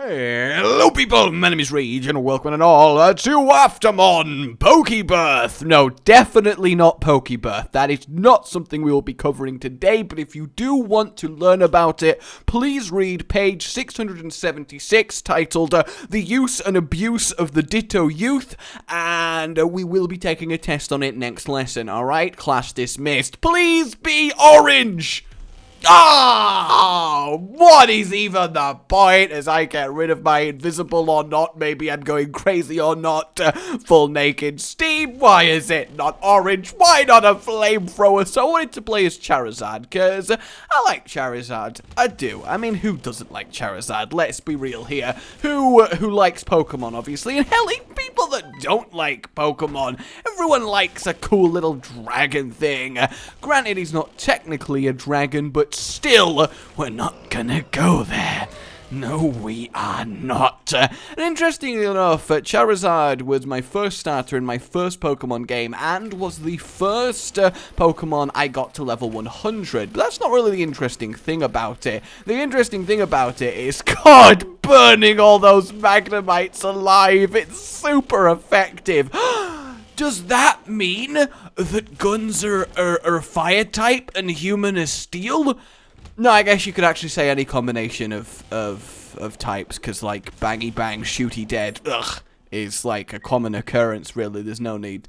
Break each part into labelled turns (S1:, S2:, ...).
S1: Hello people, my name is Rage and welcome and all to Afterbirth. No, definitely not Pokebirth. That is not something we will be covering today, but if you do want to learn about it, please read page 676 titled The Use and Abuse of the Ditto Youth, and we will be taking a test on it next lesson, alright? Class dismissed. Please be orange! What is even the point? As I get rid of my invisible or not, maybe I'm going crazy or not, full naked Steve, why is it not orange? Why not a flamethrower? So I wanted to play as Charizard, because I like Charizard. I do. I mean, who doesn't like Charizard? Let's be real here. Who likes Pokemon, obviously, and hell, even people that don't like Pokemon. Everyone likes a cool little dragon thing. Granted, he's not technically a dragon, but still, we're not gonna go there. No, we are not. And interestingly enough, Charizard was my first starter in my first Pokemon game and was the first Pokemon I got to level 100. But that's not really the interesting thing about it. The interesting thing about it is, God, burning all those Magnemites alive. It's super effective. Does that mean that guns are fire type and human is steel? No, I guess you could actually say any combination of types, because like bangy bang, shooty dead, is like a common occurrence. Really, there's no need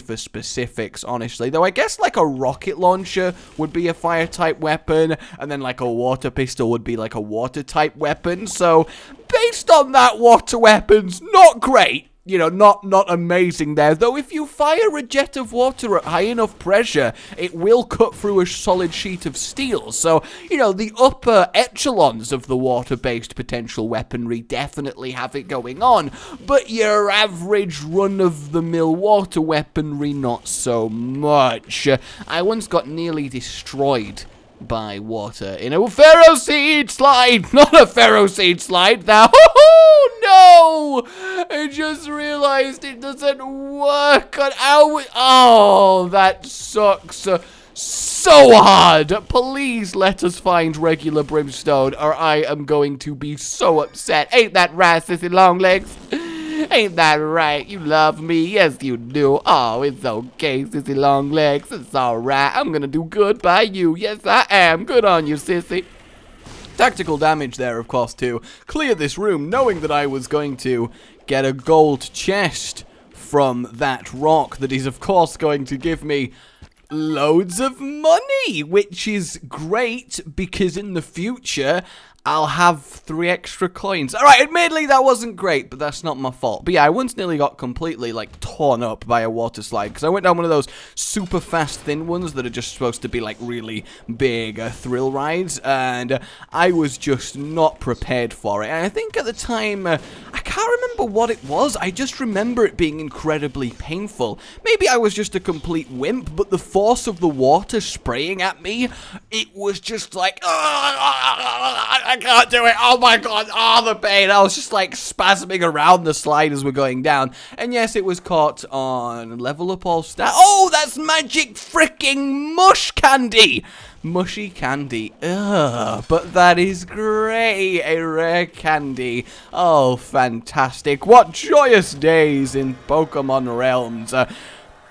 S1: for specifics, honestly. Though I guess like a rocket launcher would be a fire type weapon, and then like a water pistol would be like a water type weapon. So based on that, water weapons not great. You know, not amazing there. Though if you fire a jet of water at high enough pressure, it will cut through a solid sheet of steel. So, you know, the upper echelons of the water-based potential weaponry definitely have it going on. But your average run-of-the-mill water weaponry, not so much. I once got nearly destroyed by water in a Pharaoh Seed slide. Not a Pharaoh Seed slide now. Oh no! I just realized it doesn't work on our... Oh, that sucks so hard. Please let us find regular brimstone or I am going to be so upset. Ain't that right, sissy long legs? Ain't that right? You love me? Yes, you do. Oh, it's okay, sissy long legs. It's alright. I'm gonna do good by you. Yes, I am. Good on you, sissy. Tactical damage there, of course, to clear this room, knowing that I was going to get a gold chest from that rock that is, of course, going to give me loads of money, which is great because in the future I'll have 3 extra coins. Alright, admittedly that wasn't great, but that's not my fault. But yeah, I once nearly got completely, like, torn up by a water slide, because I went down one of those super fast thin ones that are just supposed to be, like, really big thrill rides, and I was just not prepared for it. And I think at the time, I can't remember what it was, I just remember it being incredibly painful. Maybe I was just a complete wimp, but the force of the water spraying at me, it was just like, I can't do it. Oh my god. Oh, the pain. I was just like spasming around the slide as we're going down. And yes, it was caught on level up all stat. Oh, that's magic freaking mush candy. Mushy candy. Ugh. But that is great. A rare candy. Oh, fantastic. What joyous days in Pokemon realms.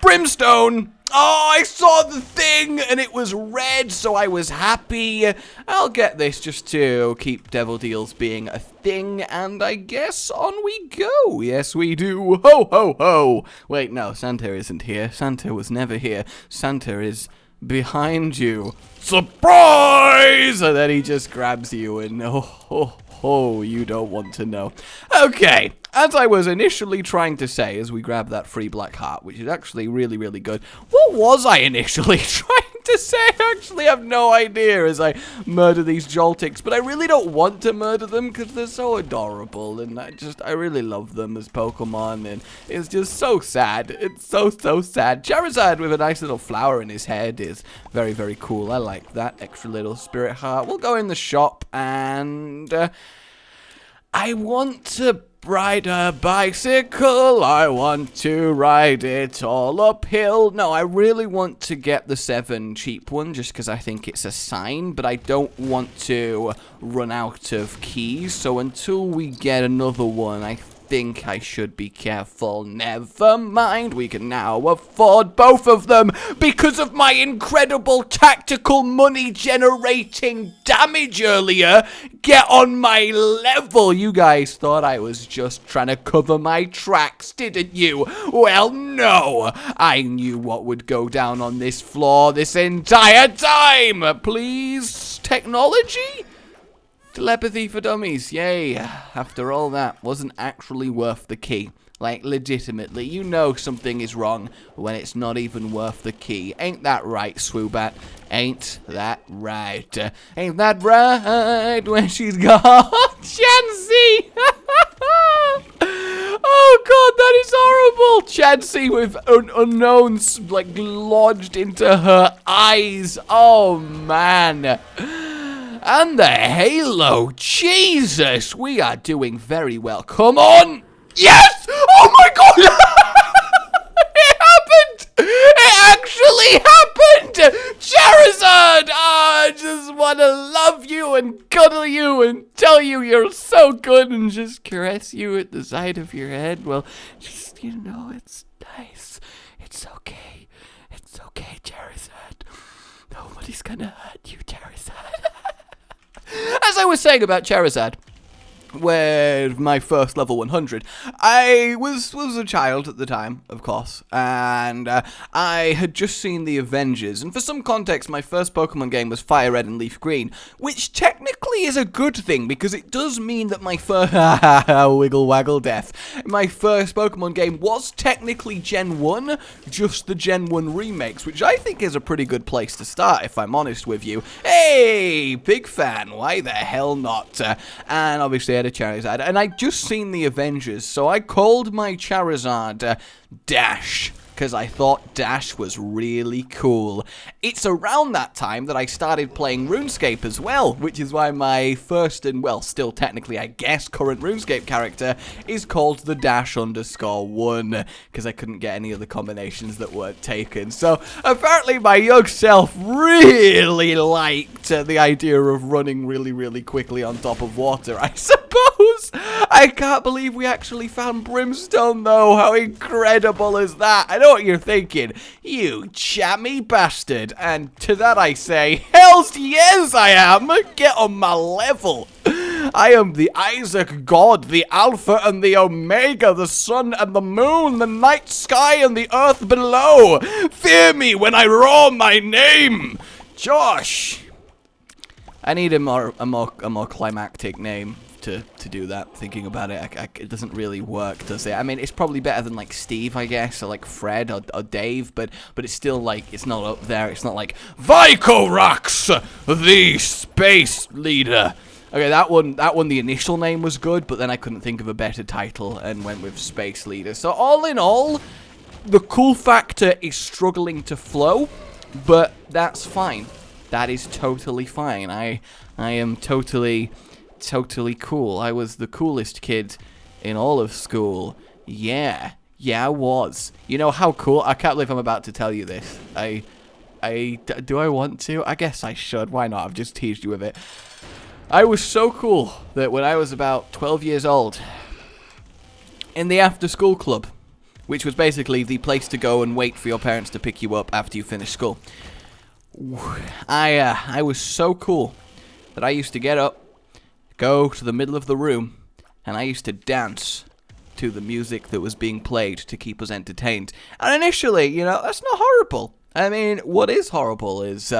S1: Brimstone. Oh, I saw the thing, and it was red, so I was happy. I'll get this just to keep Devil Deals being a thing, and I guess on we go. Yes, we do. Ho, ho, ho. Wait, no, Santa isn't here. Santa was never here. Santa is behind you. Surprise! And then he just grabs you, and oh, you don't want to know. Okay. As I was initially trying to say, as we grab that free black heart, which is actually really, really good. What was I initially trying to say? I actually have no idea as I murder these Joltics, but I really don't want to murder them because they're so adorable, and I really love them as Pokemon, and it's just so sad. It's so sad. Charizard with a nice little flower in his head is very, very cool. I like that extra little spirit heart. We'll go in the shop, and I I want to ride a bicycle, I want to ride it all uphill. No, I really want to get the 7 cheap one just because I think it's a sign, but I don't want to run out of keys. So until we get another one, I think I should be careful. Never mind, we can now afford both of them because of my incredible tactical money generating damage earlier. Get on my level. You guys thought I was just trying to cover my tracks, didn't you? Well, no. I knew what would go down on this floor this entire time. Please, technology? Telepathy for dummies, yay. After all that, wasn't actually worth the key. Like, legitimately, you know something is wrong when it's not even worth the key. Ain't that right, Swoobat? Ain't that right? Ain't that right when she's gone? Chansey! Oh god, that is horrible! Chansey with unknowns, like, lodged into her eyes. Oh, man. And the halo, Jesus, we are doing very well. Come on! Yes! Oh my god! It happened! It actually happened! Charizard! I just want to love you and cuddle you and tell you you're so good and just caress you at the side of your head. Well, just, you know, it's nice. It's okay. It's okay, Charizard. Nobody's gonna hurt you, Charizard. As I was saying about Charizard, with my first level 100, I was a child at the time, of course, and I had just seen the Avengers, and for some context, my first Pokemon game was Fire Red and Leaf Green, which technically is a good thing, because it does mean that my first wiggle waggle death, my first Pokemon game was technically Gen 1, just the Gen 1 remakes, which I think is a pretty good place to start, if I'm honest with you. Hey, big fan, why the hell not? And obviously I had a Charizard, and I'd just seen the Avengers, so I called my Charizard Dash, because I thought Dash was really cool. It's around that time that I started playing RuneScape as well, which is why my first and, well, still technically, I guess, current RuneScape character is called the Dash_1, because I couldn't get any of the combinations that weren't taken. So, apparently my young self really liked the idea of running really, really quickly on top of water, I suppose. I can't believe we actually found Brimstone, though. How incredible is that? I know what you're thinking. You chammy bastard. And to that I say, hells yes I am. Get on my level. I am the Isaac God, the Alpha and the Omega, the sun and the moon, the night sky and the earth below. Fear me when I roar my name. Josh. I need a more climactic name to do that. Thinking about it, it doesn't really work, does it? I mean, it's probably better than like Steve, I guess, or like Fred or Dave, but it's still like, it's not up there. It's not like Vycorax, the space leader. Okay, that one, the initial name was good, but then I couldn't think of a better title and went with Space Leader. So all in all, the cool factor is struggling to flow, but that's fine. That is totally fine. I am totally cool. I was the coolest kid in all of school. Yeah, I was. You know how cool? I can't believe I'm about to tell you this. Do I want to? I guess I should. Why not? I've just teased you with it. I was so cool that when I was about 12 years old, in the after-school club, which was basically the place to go and wait for your parents to pick you up after you finish school, I was so cool that I used to get up, go to the middle of the room, and I used to dance to the music that was being played to keep us entertained. And initially, you know, that's not horrible. I mean, what is horrible is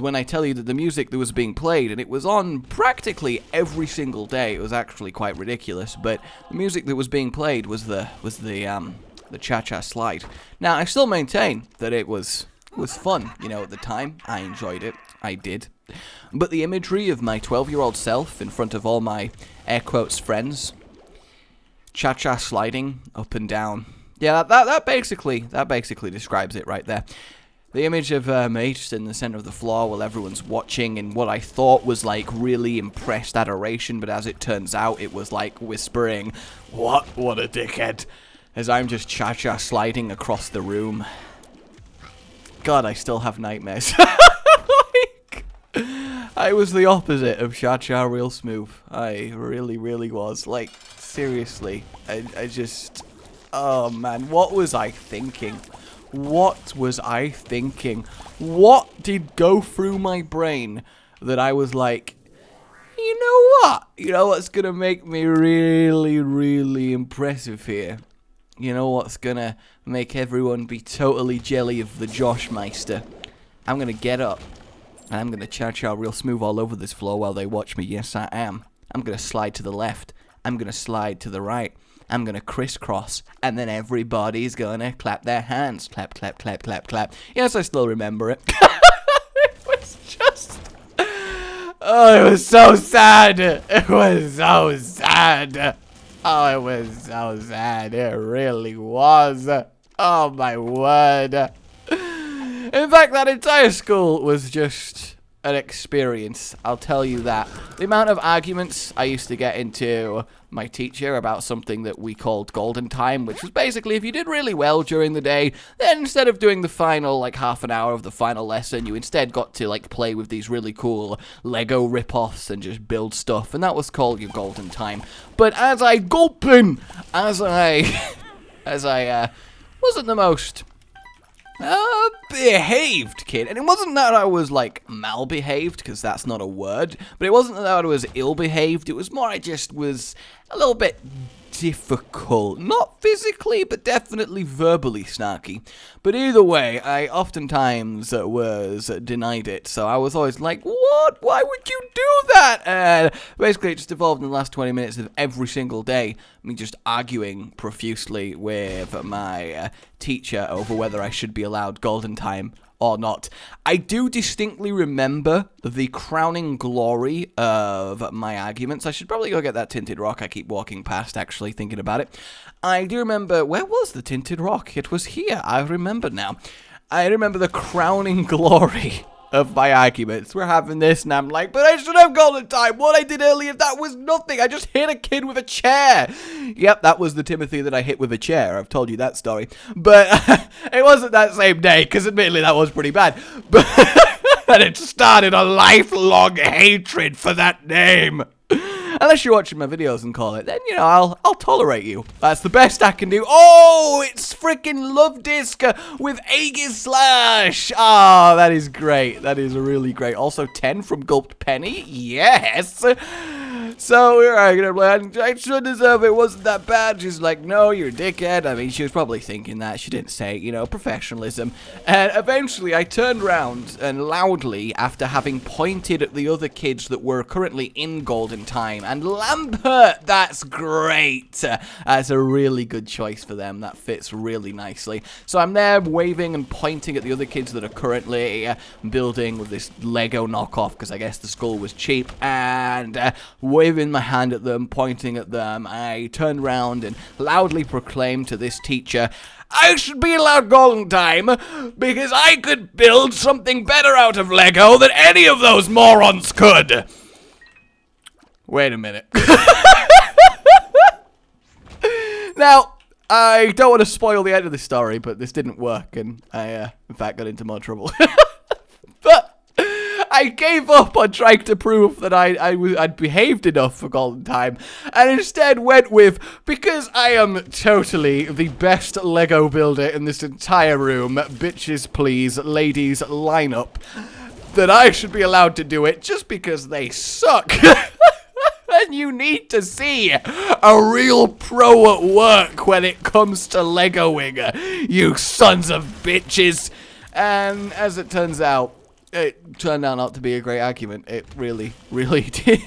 S1: when I tell you that the music that was being played, and it was on practically every single day, it was actually quite ridiculous, but the music that was being played was the Cha-Cha Slide. Now, I still maintain that it was fun, you know, at the time. I enjoyed it. I did. But the imagery of my 12-year-old self in front of all my air quotes friends, Cha-Cha sliding up and down. Yeah, that basically describes it right there. The image of me just in the center of the floor while everyone's watching in what I thought was like really impressed adoration, but as it turns out, it was like whispering, "What a dickhead," as I'm just cha-cha sliding across the room. God, I still have nightmares. Like, I was the opposite of cha-cha real smooth. I really, really was. Like, seriously, I just, oh man, what was I thinking? What was I thinking? What did go through my brain that I was like, you know what? You know what's gonna make me really, really impressive here? You know what's gonna make everyone be totally jelly of the Josh Meister? I'm gonna get up, and I'm gonna cha-cha real smooth all over this floor while they watch me. Yes, I am. I'm gonna slide to the left. I'm gonna slide to the right. I'm gonna crisscross, and then everybody's gonna clap their hands. Clap, clap, clap, clap, clap. Yes, I still remember it. It was just... Oh, it was so sad. It was so sad. Oh, it was so sad. It really was. Oh, my word. In fact, that entire school was just an experience. I'll tell you that. The amount of arguments I used to get into my teacher about something that we called golden time, which was basically if you did really well during the day, then instead of doing the final, like, half an hour of the final lesson, you instead got to, like, play with these really cool Lego rip-offs and just build stuff, and that was called your golden time. But as I wasn't the most behaved kid, and it wasn't that I was like mal-behaved, because that's not a word, but it wasn't that I was ill-behaved. It was more I just was a little bit difficult, not physically, but definitely verbally snarky. But either way, I oftentimes was denied it, so I was always like, what? Why would you do that? And basically it just evolved in the last 20 minutes of every single day, me just arguing profusely with my teacher over whether I should be allowed golden time or not. I do distinctly remember the crowning glory of my arguments. I should probably go get that tinted rock I keep walking past, actually, thinking about it. I do remember, where was the tinted rock? It was here, I remember now. I remember the crowning glory of my arguments. We're having this, and I'm like, but I should have golden time. What I did earlier, that was nothing. I just hit a kid with a chair. Yep, that was the Timothy that I hit with a chair. I've told you that story. But it wasn't that same day, because admittedly that was pretty bad. But and it started a lifelong hatred for that name. Unless you're watching my videos and call it, then, you know, I'll tolerate you. That's the best I can do. Oh, it's freaking Love Disc with Aegis Slash. Oh, that is great. That is really great. Also, 10 from Gulped Penny. Yes. So, we're gonna play. I should deserve it. It wasn't that bad. She's like, no, you're a dickhead. I mean, she was probably thinking that. She didn't say it, you know, professionalism. And eventually, I turned around and loudly, after having pointed at the other kids that were currently in golden time, and Lambert, that's great. That's a really good choice for them. That fits really nicely. So I'm there waving and pointing at the other kids that are currently building with this Lego knockoff, because I guess the school was cheap, and waving my hand at them, pointing at them. I turned around and loudly proclaimed to this teacher, I should be allowed golden time because I could build something better out of Lego than any of those morons could. Wait a minute. Now, I don't want to spoil the end of the story, but this didn't work, and I, in fact, got into more trouble. But I gave up on trying to prove that I'd behaved enough for golden time, and instead went with, because I am totally the best Lego builder in this entire room, bitches please, ladies line up, that I should be allowed to do it just because they suck. And you need to see a real pro at work when it comes to Legoing, you sons of bitches. And as it turns out, it turned out not to be a great argument. It really, really did.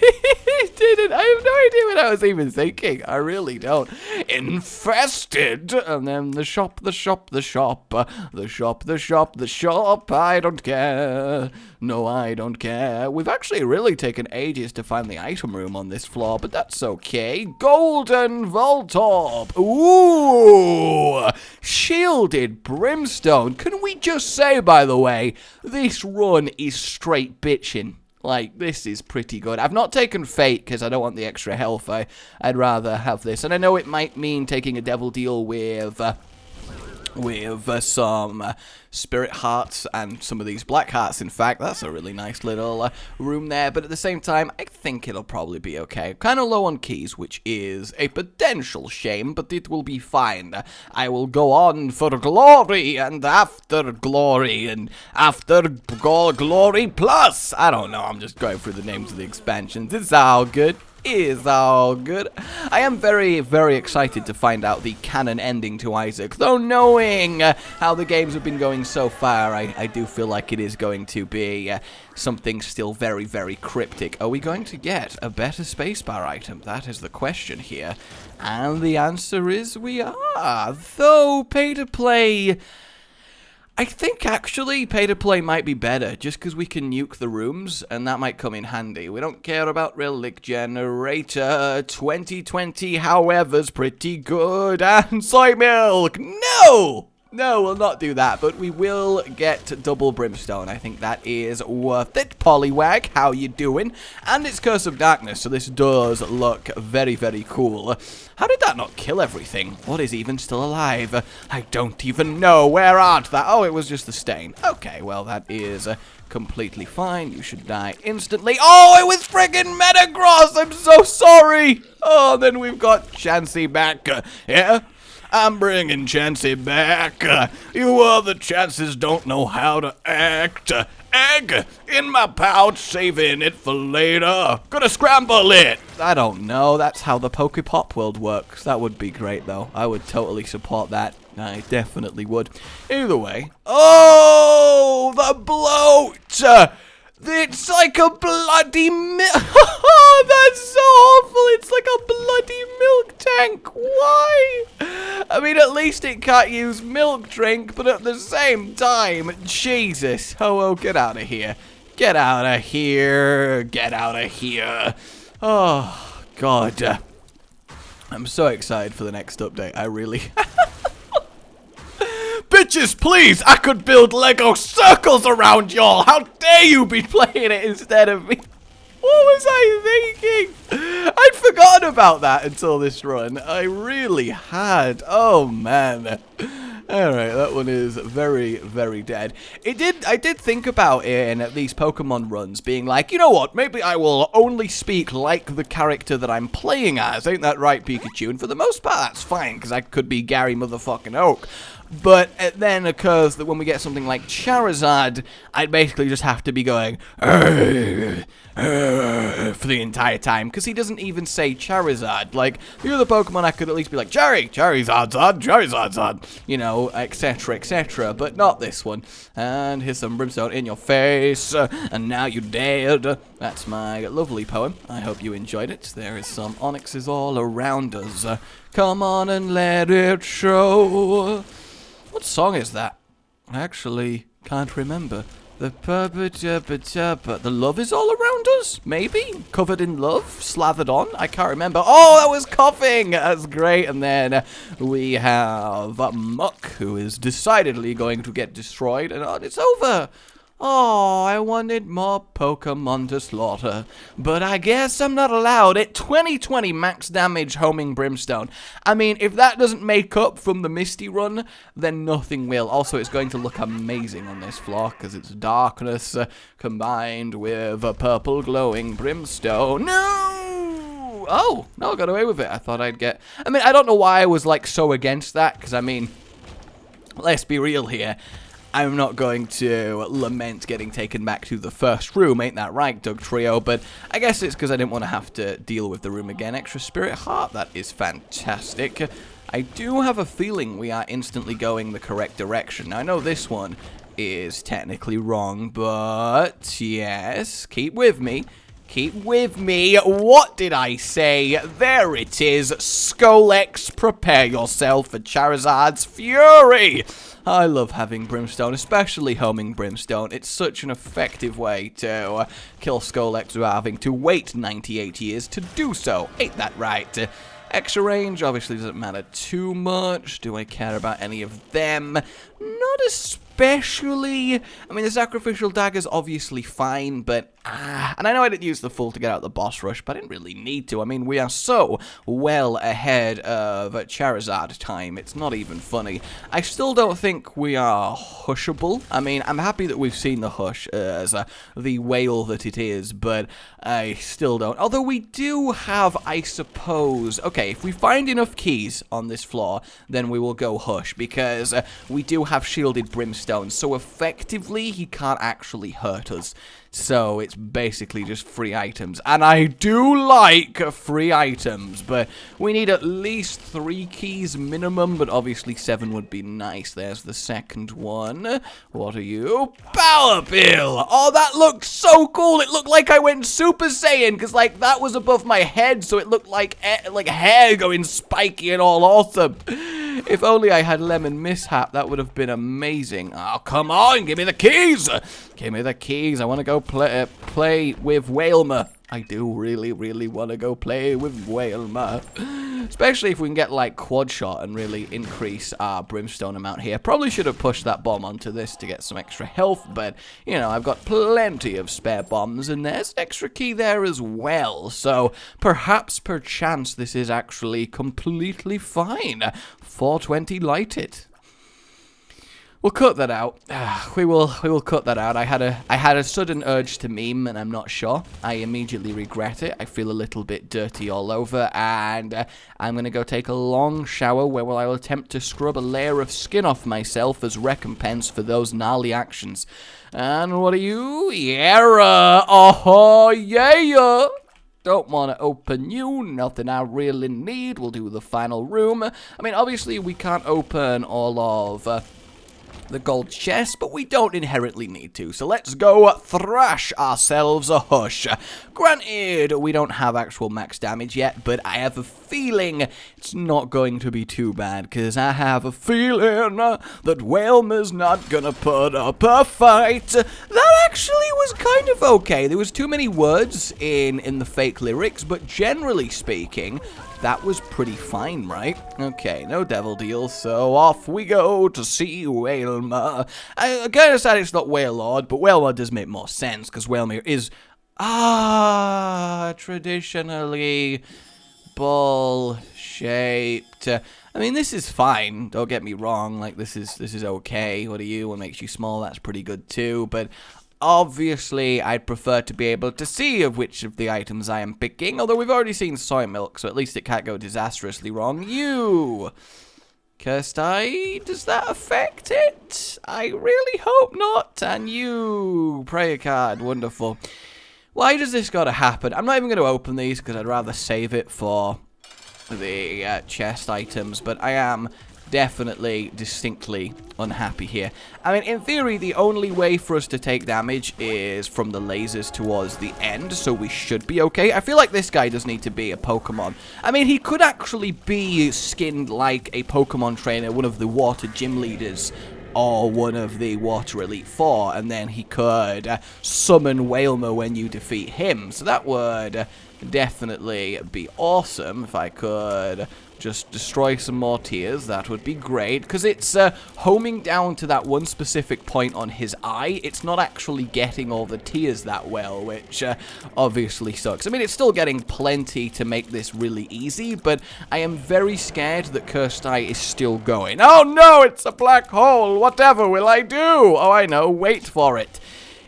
S1: didn't. I have no idea what I was even thinking. I really don't. Infested. And then the shop, the shop, the shop. The shop, the shop, the shop. I don't care. No, I don't care. We've actually really taken ages to find the item room on this floor, but that's okay. Golden vault orb. Ooh. Shielded brimstone. Can we just say, by the way, this run is straight bitchin'. Like, this is pretty good. I've not taken Fate because I don't want the extra health. I'd rather have this. And I know it might mean taking a devil deal with some spirit hearts and some of these black hearts. In fact, that's a really nice little room there. But at the same time, I think it'll probably be okay. Kind of low on keys, which is a potential shame, but it will be fine. I will go on for glory and after glory and after glory plus. I don't know. I'm just going through the names of the expansions. It's all good. Is all good. I am very, very excited to find out the canon ending to Isaac, though knowing how the games have been going so far, I do feel like it is going to be something still very, very cryptic. Are we going to get a better spacebar item? That is the question here. And the answer is we are. Though pay-to-play, I think actually pay-to-play might be better, just because we can nuke the rooms, and that might come in handy. We don't care about Relic Generator. 2020, however's pretty good. And soy milk! No! No, we'll not do that, but we will get double brimstone. I think that is worth it. Poliwag, how you doing? And it's Curse of Darkness, so this does look very, very cool. How did that not kill everything? What is even still alive? I don't even know. Where aren't that? Oh, it was just the stain. Okay, well, that is completely fine. You should die instantly. Oh, it was friggin' Metagross! I'm so sorry! Oh, then we've got Chansey back. Yeah? I'm bringing Chansey back. You other chances don't know how to act. Egg in my pouch, saving it for later. Gonna scramble it. I don't know. That's how the Pokepop world works. That would be great, though. I would totally support that. I definitely would. Either way. Oh, the bloat! It's like a bloody milk. Oh, that's so awful. It's like a bloody milk tank. Why? I mean, at least it can't use milk drink, but at the same time, Jesus. Oh, get out of here. Get out of here. Get out of here. Oh, God. I'm so excited for the next update. I really... Bitches, please! I could build Lego circles around y'all! How dare you be playing it instead of me? What was I thinking? I'd forgotten about that until this run. I really had. Oh, man. Alright, that one is very, very dead. I did think about in these Pokemon runs being like, you know what, maybe I will only speak like the character that I'm playing as. Ain't that right, Pikachu? And for the most part, that's fine, because I could be Gary motherfucking Oak. But it then occurs that when we get something like Charizard, I'd basically just have to be going for the entire time, because he doesn't even say Charizard. Like, the other Pokemon, I could at least be like, Charizard, you know, etc., etc., but not this one. And here's some brimstone in your face, and now you're dead. That's my lovely poem. I hope you enjoyed it. There is some onyxes all around us. Come on and let it show. What song is that? I actually can't remember. The love is all around us? Maybe? Covered in love? Slathered on? I can't remember. Oh, that was coughing! That's great. And then we have Muck, who is decidedly going to get destroyed. And it's over. Oh, I wanted more Pokemon to slaughter, but I guess I'm not allowed it. 2020 max damage homing brimstone. I mean, if that doesn't make up from the Misty run, then nothing will. Also, it's going to look amazing on this floor because it's darkness combined with a purple glowing brimstone. No! Oh, no, I got away with it. I thought I'd get... I mean, I don't know why I was, like, so against that, because, I mean, let's be real here. I'm not going to lament getting taken back to the first room, ain't that right, Doug Trio? But I guess it's because I didn't want to have to deal with the room again. Extra Spirit Heart, that is fantastic. I do have a feeling we are instantly going the correct direction. Now, I know this one is technically wrong, but yes, keep with me. Keep with me. What did I say? There it is. Skolex, prepare yourself for Charizard's Fury. I love having Brimstone, especially homing Brimstone. It's such an effective way to kill Skolex without having to wait 98 years to do so. Ain't that right? Extra range obviously doesn't matter too much. Do I care about any of them? Not especially. I mean, the Sacrificial Dagger's obviously fine, but and I know I didn't use the full to get out the boss rush, but I didn't really need to. I mean, we are so well ahead of Charizard time, it's not even funny. I still don't think we are hushable. I mean, I'm happy that we've seen the hush as the whale that it is, but I still don't. Although we do have, I suppose, okay, if we find enough keys on this floor, then we will go hush, because we do have shielded Brimstone, so effectively he can't actually hurt us. So it's basically just free items. And I do like free items, but we need at least 3 keys minimum, but obviously 7 would be nice. There's the second one. What are you? Power Pill! Oh, that looked so cool! It looked like I went Super Saiyan, because like that was above my head, so it looked like hair going spiky and all awesome. If only I had Lemon Mishap, that would have been amazing. Oh, come on, give me the keys! Give me the keys, I want to go play with Wailmer. I do really, really want to go play with Wailmer. Especially if we can get, like, Quad Shot and really increase our Brimstone amount here. Probably should have pushed that bomb onto this to get some extra health, but, you know, I've got plenty of spare bombs, and there's an extra key there as well. So, perhaps, perchance, this is actually completely fine. 420 lighted. We'll cut that out. We will cut that out. I had a sudden urge to meme, and I'm not sure. I immediately regret it. I feel a little bit dirty all over, and I'm gonna go take a long shower where I will attempt to scrub a layer of skin off myself as recompense for those gnarly actions. And what are you? Yara! Oh yeah! Don't want to open you, nothing I really need. We'll do the final room. I mean, obviously we can't open all of the gold chest, but we don't inherently need to. So let's go thrash ourselves a hush. Granted, we don't have actual max damage yet, but I have a feeling it's not going to be too bad, because I have a feeling that Wailmer's not gonna put up a fight. That actually was kind of okay. There was too many words in the fake lyrics, but generally speaking, that was pretty fine, right? Okay, no devil deal, so off we go to see Wailmer. I kind of sad it's not Wailord, but Wailmer does make more sense, because Wailmer is, traditionally ball-shaped. I mean, this is fine, don't get me wrong, like, this is okay. What are you? What makes you small? That's pretty good too, but obviously, I'd prefer to be able to see of which of the items I am picking, although we've already seen soy milk, so at least it can't go disastrously wrong. You! Cursed Eye, does that affect it? I really hope not. And you! Prayer card, wonderful. Why does this gotta happen? I'm not even going to open these, because I'd rather save it for the chest items, but I am definitely, distinctly unhappy here. I mean, in theory, the only way for us to take damage is from the lasers towards the end, so we should be okay. I feel like this guy does need to be a Pokemon. I mean, he could actually be skinned like a Pokemon trainer, one of the water gym leaders, or one of the Water Elite Four, and then he could summon Wailmer when you defeat him. So that would definitely be awesome if I could just destroy some more tears. That would be great, because it's homing down to that one specific point on his eye. It's not actually getting all the tears that well, which obviously sucks. I mean, it's still getting plenty to make this really easy, but I am very scared that Cursed Eye is still going. Oh no, it's a black hole! Whatever will I do? Oh, I know, wait for it.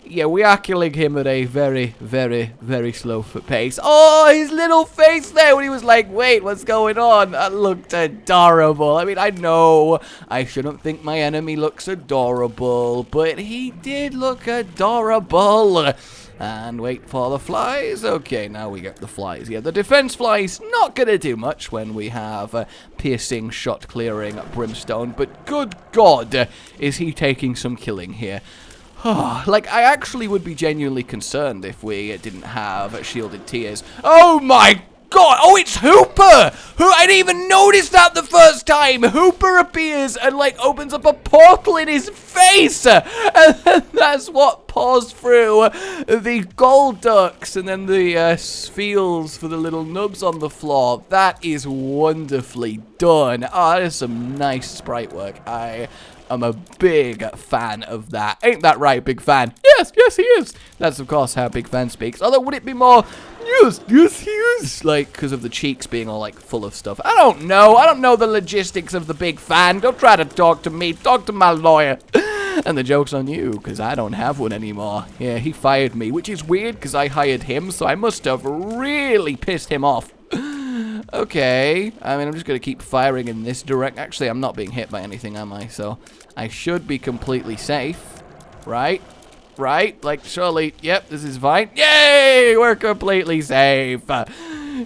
S1: Yeah, we are killing him at a very, very, very slow pace. Oh, his little face there when he was like, wait, what's going on? That looked adorable. I mean, I know I shouldn't think my enemy looks adorable, but he did look adorable. And wait for the flies. Okay, now we get the flies. Yeah, the defense fly's not going to do much when we have piercing, shot-clearing Brimstone, but good God, is he taking some killing here. Like, I actually would be genuinely concerned if we didn't have shielded tears. Oh my God! Oh, it's Hooper! I didn't even notice that the first time! Hooper appears and, like, opens up a portal in his face! And then that's what pours through the gold ducks and then the feels for the little nubs on the floor. That is wonderfully done. Oh, that is some nice sprite work. I'm a big fan of that. Ain't that right, big fan? Yes, yes, he is. That's, of course, how big fan speaks. Although, would it be more, yes, yes, he is, like, because of the cheeks being all, like, full of stuff? I don't know. I don't know the logistics of the big fan. Don't try to talk to me. Talk to my lawyer. And the joke's on you, because I don't have one anymore. Yeah, he fired me, which is weird, because I hired him, so I must have really pissed him off. Okay, I mean, I'm just going to keep firing in this direction. Actually, I'm not being hit by anything, am I? So, I should be completely safe. Right? Right? Like, surely, yep, this is fine. Yay! We're completely safe.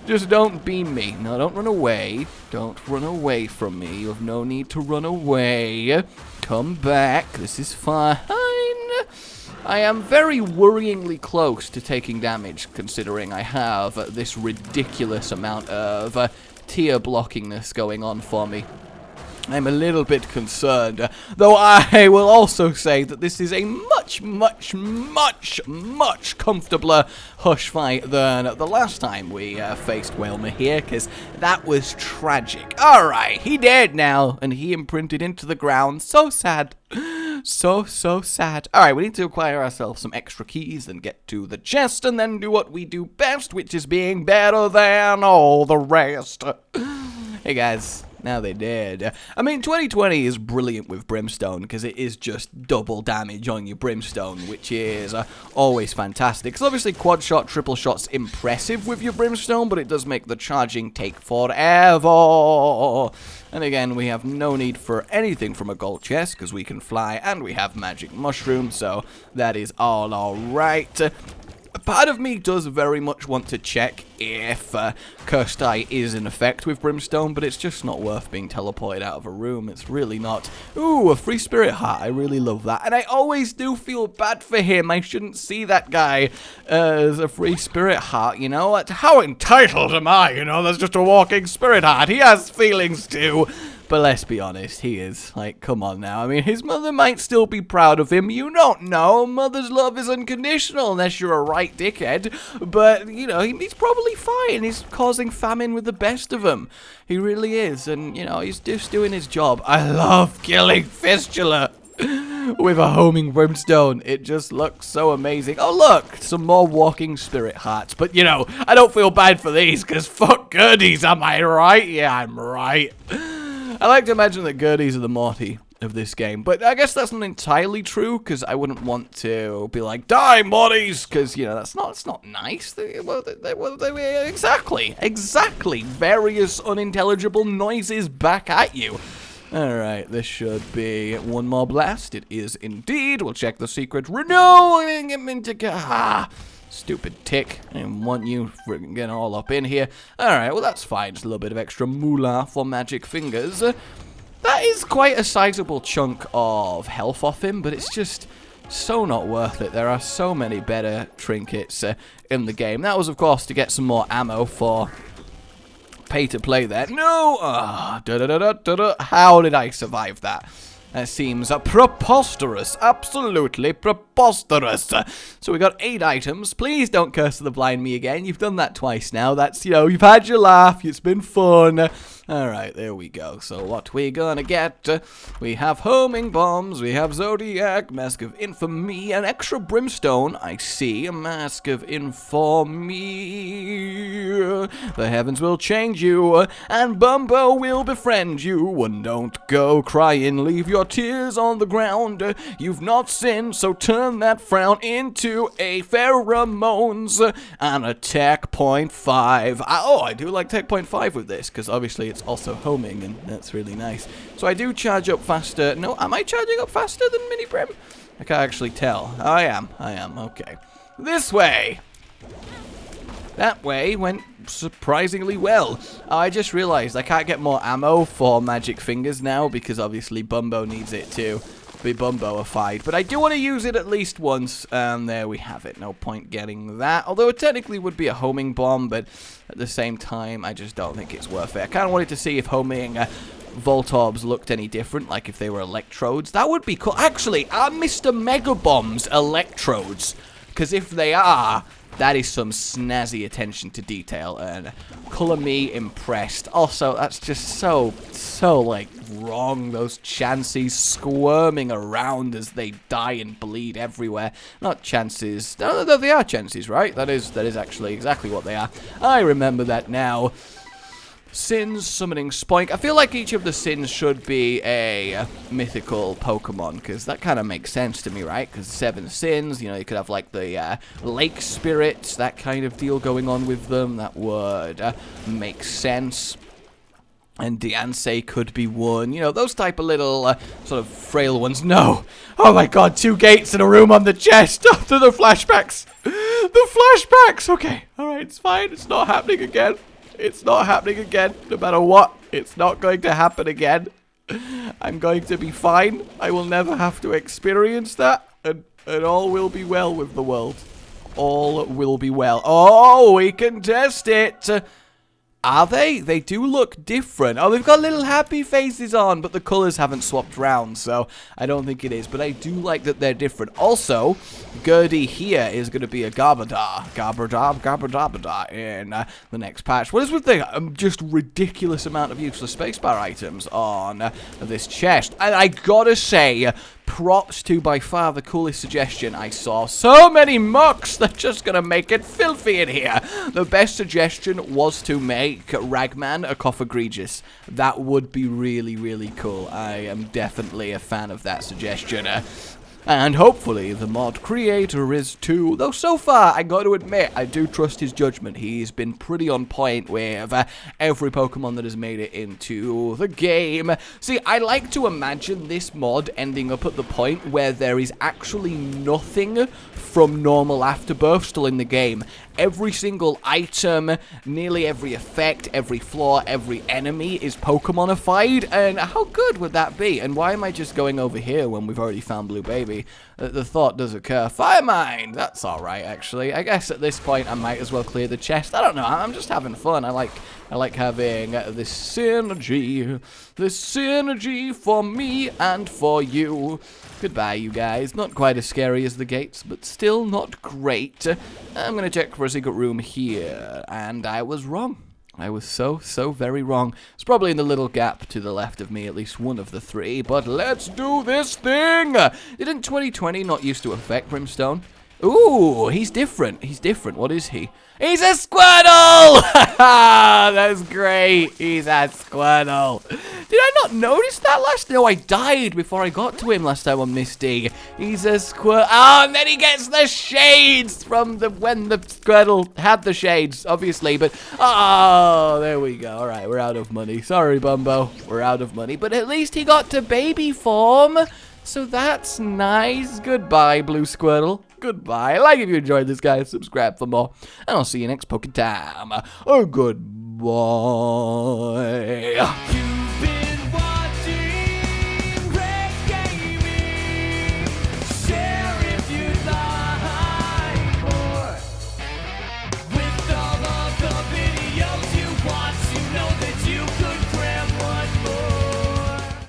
S1: Just don't beam me. No, don't run away. Don't run away from me. You have no need to run away. Come back. This is fine. I am very worryingly close to taking damage, considering I have this ridiculous amount of tier blockingness going on for me. I'm a little bit concerned, though I will also say that this is a much, much, much, much comfortabler hush fight than the last time we faced Whalmer here, because that was tragic. Alright, he dead now, and he imprinted into the ground. So sad. So sad. Alright, we need to acquire ourselves some extra keys and get to the chest, and then do what we do best, which is being better than all the rest. Hey guys. Now they did. I mean, 2020 is brilliant with Brimstone because it is just double damage on your Brimstone, which is always fantastic. Because obviously quad shot, triple shot's impressive with your Brimstone, but it does make the charging take forever. And again, we have no need for anything from a gold chest because we can fly and we have magic mushroom, so that is all alright. Part of me does very much want to check if Cursed Eye is in effect with Brimstone, but it's just not worth being teleported out of a room. It's really not. Ooh, a free spirit heart. I really love that. And I always do feel bad for him. I shouldn't see that guy as a free spirit heart, you know? How entitled am I, you know? That's just a walking spirit heart. He has feelings too. But let's be honest, he is. Like, come on now. I mean, his mother might still be proud of him. You don't know. Mother's love is unconditional unless you're a right dickhead. But, you know, he's probably fine. He's causing famine with the best of them. He really is. And, you know, he's just doing his job. I love killing Fistula with a homing brimstone. It just looks so amazing. Oh, look, some more walking spirit hearts. But, you know, I don't feel bad for these because fuck Gerties, am I right? Yeah, I'm right. I like to imagine that Gerties are the Morty of this game, but I guess that's not entirely true, because I wouldn't want to be like, die, Mortys, because, you know, it's not nice. Exactly. Various unintelligible noises back at you. Alright, this should be one more blast. It is indeed. We'll check the secret. Renewing him into... Stupid tick. I didn't want you freaking getting all up in here. Alright, well that's fine. Just a little bit of extra moolah for magic fingers. That is quite a sizable chunk of health off him, but it's just so not worth it. There are so many better trinkets in the game. That was, of course, to get some more ammo for pay to play there. No! How did I survive that? That seems preposterous. Absolutely preposterous. So we got 8 items. Please don't curse the blind me again. You've done that twice now. That's, you know, you've had your laugh. It's been fun. Alright, there we go. So what we gonna get? We have homing bombs. We have Zodiac, Mask of Infamy, an extra brimstone. I see. A Mask of Infamy. The heavens will change you, and Bumbo will befriend you. And don't go crying. Leave your tears on the ground. You've not sinned, so turn that frown into a pheromones and a tech 0.5. Oh, I do like tech 0.5 with this, because obviously it's also homing, and that's really nice. So I do charge up faster. No, am I charging up faster than Mini Brim? I can't actually tell. I am. Okay. This way. That way went surprisingly well. Oh, I just realized I can't get more ammo for magic fingers now because obviously Bumbo needs it too. be Bumboified. But I do want to use it at least once, and there we have it. No point getting that. Although it technically would be a homing bomb, but at the same time, I just don't think it's worth it. I kind of wanted to see if homing Voltorbs looked any different, like if they were electrodes. That would be cool. Actually, are Mr. Mega Bombs electrodes? Because if they are, that is some snazzy attention to detail, and color me impressed. Also, that's just so, like, wrong. Those chances squirming around as they die and bleed everywhere. Not chances. No, they are chances, right? That is actually exactly what they are. I remember that now. Sins, summoning Spoink. I feel like each of the Sins should be a mythical Pokemon, because that kind of makes sense to me, right? Because 7 Sins, you know, you could have like the Lake Spirits, that kind of deal going on with them. That would make sense. And Diancie could be one. You know, those type of little sort of frail ones. No! Oh my god, 2 gates and a room on the chest! After the flashbacks! The flashbacks! Okay, alright, it's fine. It's not happening again. It's not happening again, no matter what. It's not going to happen again. I'm going to be fine. I will never have to experience that. And all will be well with the world. All will be well. Oh, we can test it. Are they? They do look different. Oh, they've got little happy faces on, but the colors haven't swapped round, so I don't think it is. But I do like that they're different. Also, Gurdy here is going to be a Garbodor. Garbodor in the next patch. What is with the just ridiculous amount of useless spacebar items on this chest? And I gotta say, props to by far the coolest suggestion I saw. So many mucks, they're just gonna make it filthy in here. The best suggestion was to make Ragman a Coffagregis. That would be really, really cool. I am definitely a fan of that suggestion. And hopefully the mod creator is too. Though so far, I got to admit, I do trust his judgment. He's been pretty on point with every Pokemon that has made it into the game. See, I like to imagine this mod ending up at the point where there is actually nothing from normal Afterbirth still in the game. Every single item, nearly every effect, every floor, every enemy is Pokemonified, and how good would that be? And why am I just going over here when we've already found Blue Baby? The thought does occur. Fire Mine! That's alright, actually. I guess at this point I might as well clear the chest. I don't know, I'm just having fun. I like having this synergy. This synergy for me and for you. Goodbye, you guys. Not quite as scary as the gates, but still not great. I'm going to check for a secret room here, and I was wrong. I was so very wrong. It's probably in the little gap to the left of me, at least one of the 3, but let's do this thing! Didn't 2020 not used to affect Brimstone? Ooh, he's different. He's different. What is he? He's a Squirtle! That's great. He's a Squirtle. Did I not notice that last? No, I died before I got to him last time on Misty. He's a Squirtle. Oh, and then he gets the shades from when the Squirtle had the shades, obviously. But, oh, there we go. All right, we're out of money. Sorry, Bumbo. We're out of money. But at least he got to baby form. So that's nice. Goodbye, Blue Squirtle. Goodbye. Like if you enjoyed this, guys. Subscribe for more. And I'll see you next Poke time. Oh, goodbye.